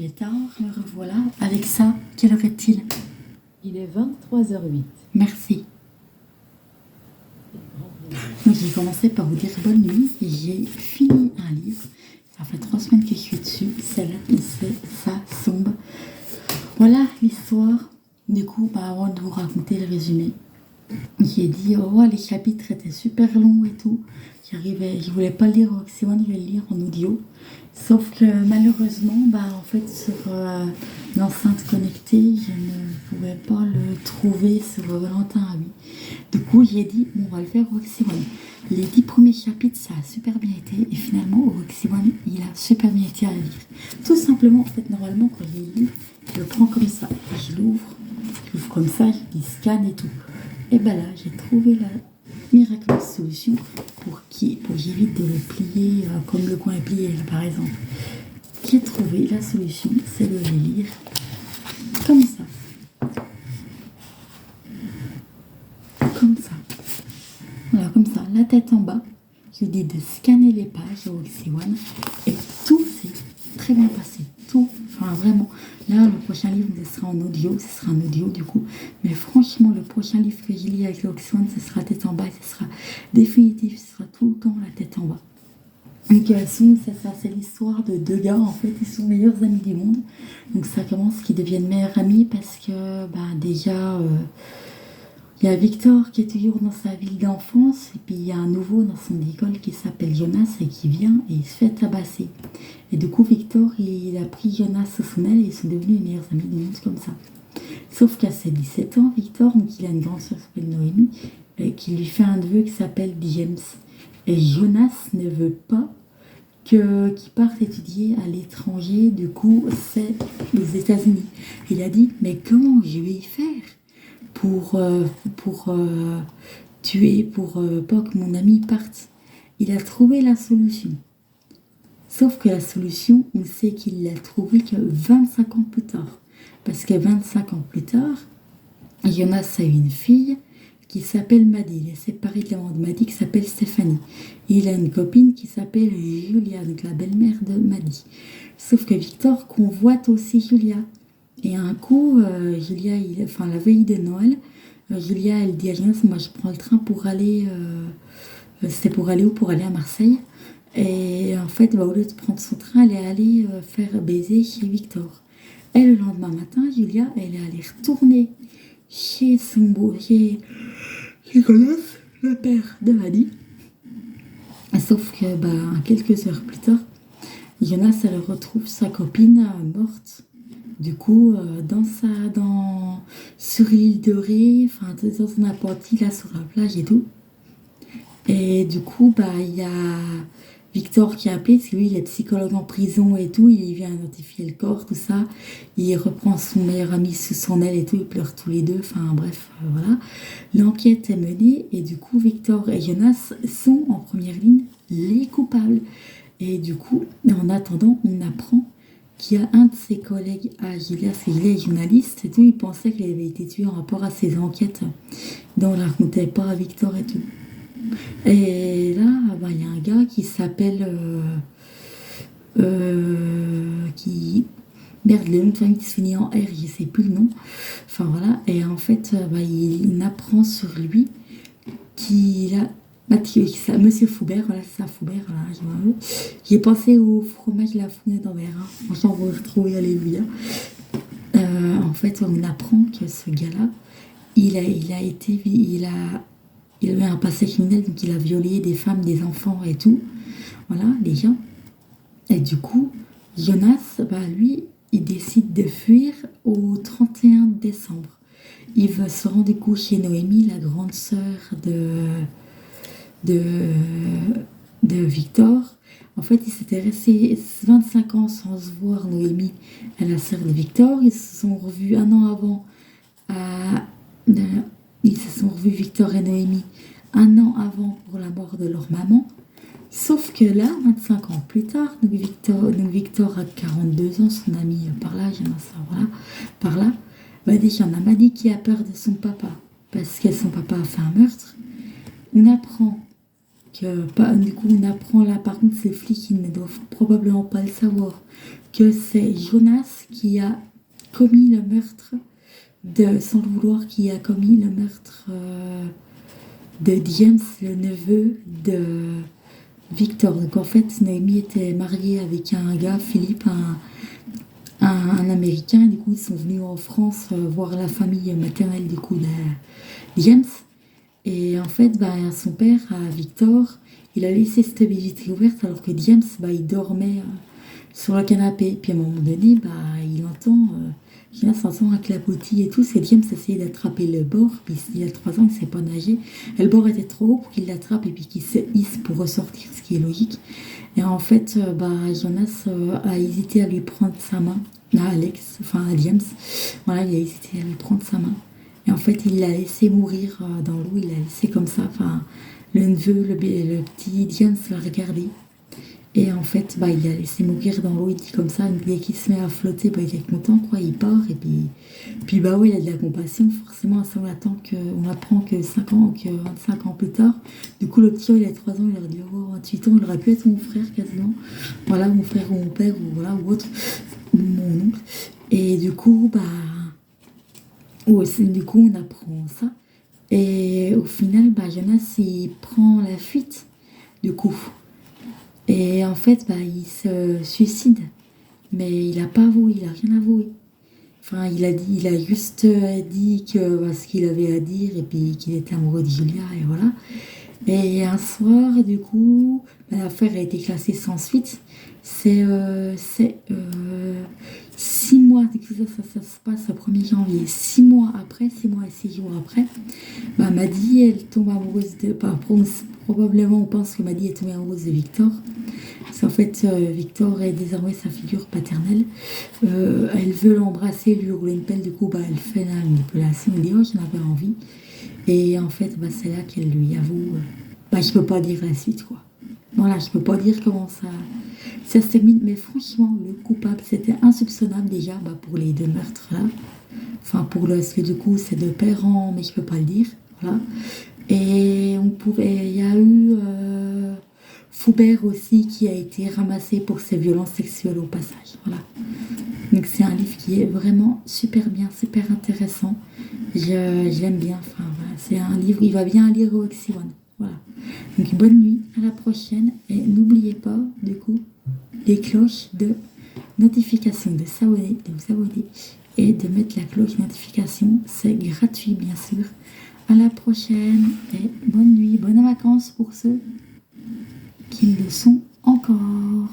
est tard, me revoilà. Alexa, quelle heure est-il? Il est 23h08. Merci. Donc j'ai commencé par vous dire bonne nuit et j'ai fini un livre. Ça fait 3 semaines que je suis dessus. C'est ça sombre. Voilà l'histoire. Du coup, avant de vous raconter le résumé, j'ai dit les chapitres étaient super longs et tout. Je voulais pas le lire au Oxyone, je vais le lire en audio. Sauf que malheureusement, en fait, sur l'enceinte connectée, je ne pouvais pas le trouver sur Valentin Ami. Du coup, j'ai dit, on va le faire au Oxyone. Les 10 premiers chapitres, ça a super bien été. Et finalement, au Oxyone, il a super bien été à lire. Tout simplement, en fait, normalement, quand je lis, je le prends comme ça. Je l'ouvre comme ça, je scanne et tout. Et là, j'ai trouvé la miraculeuse solution pour que j'évite de le plier comme le coin est plié, là, par exemple. J'ai trouvé la solution, c'est de le lire comme ça. Comme ça. Voilà, comme ça, la tête en bas. Je lui dis de scanner les pages au Oxyone et tout s'est très bien passé. Tout, enfin vraiment. Là, le prochain livre, ce sera en audio. Ce sera un audio du coup. Mais franchement, le prochain livre que je lis avec l'Oxyone, ce sera tête en bas. Ce sera définitif. Ce sera tout le temps la tête en bas. Donc, c'est l'histoire de 2 gars. En fait, ils sont meilleurs amis du monde. Donc, ça commence qu'ils deviennent meilleurs amis parce que, déjà... il y a Victor qui est toujours dans sa ville d'enfance et puis il y a un nouveau dans son école qui s'appelle Jonas et qui vient et il se fait tabasser. Et du coup Victor il a pris Jonas sous son aile et ils sont devenus les meilleurs amis du monde comme ça. Sauf qu'à ses 17 ans, Victor, donc il a une grande sœur qui s'appelle Noémie qui lui fait un neveu qui s'appelle James. Et Jonas ne veut pas qu'il parte étudier à l'étranger, du coup c'est les États-Unis. Il a dit mais comment je vais y faire pour pas que mon ami parte. Il a trouvé la solution. Sauf que la solution, on sait qu'il l'a trouvée que 25 ans plus tard. Parce que 25 ans plus tard, Jonas a eu une fille qui s'appelle Maddie. Il est séparé de la maman de Maddie qui s'appelle Stéphanie. Il a une copine qui s'appelle Julia, donc la belle-mère de Maddie. Sauf que Victor convoite aussi Julia. Et un coup, Julia, la veille de Noël, Julia, elle dit à Jonas, moi je prends le train pour aller, c'était pour aller où? Pour aller à Marseille. Et en fait, au lieu de prendre son train, elle est allée faire baiser chez Victor. Et le lendemain matin, Julia, elle est allée retourner chez chez Jonas, le père de Maddie. Sauf que, quelques heures plus tard, Jonas, elle retrouve sa copine morte. Du coup, sur l'île de Ré, dans un appentis là sur la plage et tout. Et du coup, il y a Victor qui a appelé, parce que lui, il est psychologue en prison et tout. Il vient identifier le corps, tout ça. Il reprend son meilleur ami sous son aile et tout. Ils pleurent tous les deux. Enfin, bref, voilà. L'enquête est menée et du coup, Victor et Jonas sont en première ligne les coupables. Et du coup, en attendant, on apprend qu'il y a un de ses collègues à Julia, c'est Julia est journaliste et tout, il pensait qu'elle avait été tuée en rapport à ses enquêtes dont on ne la racontait pas à Victor et tout. Et là, il y a un gars qui s'appelle merde, le nom de famille qui se finit en R, je sais plus le nom. Enfin voilà, et en fait, il apprend sur lui qu'il a Monsieur Foubert, voilà, c'est ça, Foubert, voilà, j'ai pensé au fromage de la fournée d'Anvers, franchement, vous le retrouvez, alléluia. En fait, on apprend que ce gars-là, il a eu un passé criminel, donc il a violé des femmes, des enfants et tout, voilà, les gens. Et du coup, Jonas, lui, il décide de fuir au 31 décembre. Il va se rendre du coup chez Noémie, la grande sœur de Victor. En fait, ils s'étaient restés 25 ans sans se voir, Noémie et la sœur de Victor. Ils se sont revus un an avant. Ils se sont revus, Victor et Noémie, un an avant pour la mort de leur maman. Sauf que là, 25 ans plus tard, donc Victor a 42 ans, son ami par là, j'aime ça, voilà, par là. Déjà, on a Maddie qui a peur de son papa parce que son papa a fait un meurtre. On apprend que, du coup, on apprend là, par contre, ces flics, ils ne doivent probablement pas le savoir, que c'est Jonas qui a commis le meurtre sans le vouloir, qui a commis le meurtre de James, le neveu de Victor. Donc en fait, Noémie était mariée avec un gars, Philippe, un Américain. Du coup, ils sont venus en France voir la famille maternelle du coup de James. Et en fait, son père, Victor, il a laissé cette visite ouverte alors que James, il dormait sur le canapé. Puis à un moment donné, il entend, Jonas entend un clapotis et tout. C'est James essayait d'attraper le bord. Puis il a 3 ans, il ne sait pas nager. Et le bord était trop haut pour qu'il l'attrape et puis qu'il se hisse pour ressortir, ce qui est logique. Et en fait, Jonas a hésité à lui prendre sa main, à Alex, enfin à James. Voilà, il a hésité à lui prendre sa main. Et en fait, il l'a laissé mourir dans l'eau, il l'a laissé comme ça. Enfin, le neveu, le petit James l'a regardé. Et en fait, il l'a laissé mourir dans l'eau, il dit comme ça. Dès qu'il se met à flotter, il est content, quoi. Il part et puis ouais, il a de la compassion. Forcément, ça, on apprend que 5 ans, que 25 ans plus tard. Du coup, le petit, il a 3 ans, il aurait dû avoir 28 ans. Il aurait pu être mon frère quasiment. Voilà, mon frère ou mon père ou voilà, ou autre. Ou mon oncle. Et du coup, on apprend ça. Et au final, Jonas, il prend la fuite, du coup. Et en fait, il se suicide. Mais il n'a pas avoué, il n'a rien avoué. Enfin, il a juste dit que ce qu'il avait à dire et puis qu'il était amoureux de Julia et voilà. Et un soir, du coup, l'affaire a été classée sans suite. C'est 6 mois, ça se passe au 1er janvier. 6 mois après, 6 mois et 6 jours après, Maddy, elle tombe amoureuse de. Probablement, on pense que Maddy est tombée amoureuse de Victor. Parce qu'en fait, Victor est désormais sa figure paternelle. Elle veut l'embrasser, lui rouler une pelle. Du coup, elle fait la manipulation. Elle dit, oh, j'en avais envie. Et en fait, c'est là qu'elle lui avoue. Je peux pas dire la suite, quoi. Voilà, je peux pas dire comment ça se termine. Mais franchement, le coupable, c'était insoupçonnable déjà pour les 2 meurtres là. Enfin, parce que du coup, c'est de père en, mais je peux pas le dire. Voilà. Et il y a eu Foubert aussi qui a été ramassé pour ses violences sexuelles au passage. Voilà. Donc c'est un livre qui est vraiment super bien, super intéressant. J'aime bien. Enfin, voilà. C'est un livre, il va bien lire au Oxyone. Voilà. Donc bonne nuit, à la prochaine. Et n'oubliez pas, du coup, les cloches de notification, de vous abonner et de mettre la cloche notification. C'est gratuit, bien sûr. À la prochaine et bonne nuit, bonnes vacances pour ceux qui le sont encore.